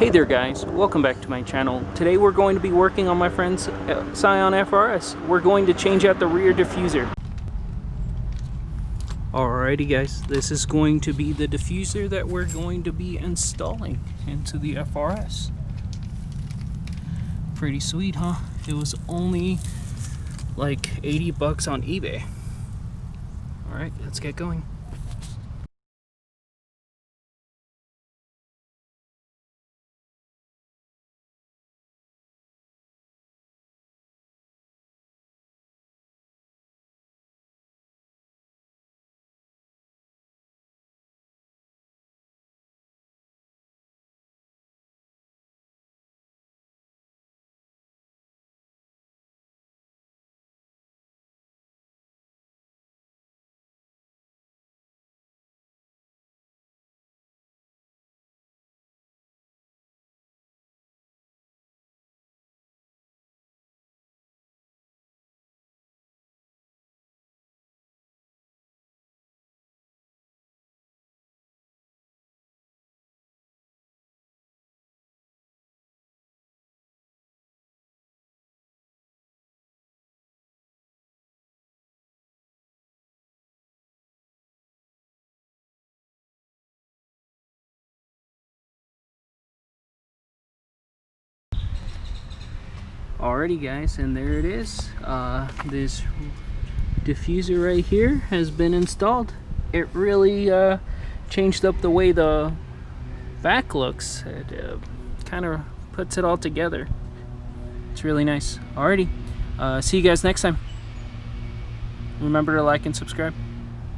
Hey there guys, welcome back to my channel. Today we're going to be working on my friend's Scion FRS. We're going to change out the rear diffuser. Alrighty guys, this is going to be the diffuser that we're going to be installing into the FRS. Pretty sweet, huh? It was only like 80 bucks on eBay. Alright, let's get going. Alrighty guys, and there it is. This diffuser right here has been installed. It really changed up the way the back looks. It kind of puts it all together. It's really nice. Alrighty, see you guys next time. Remember to like and subscribe.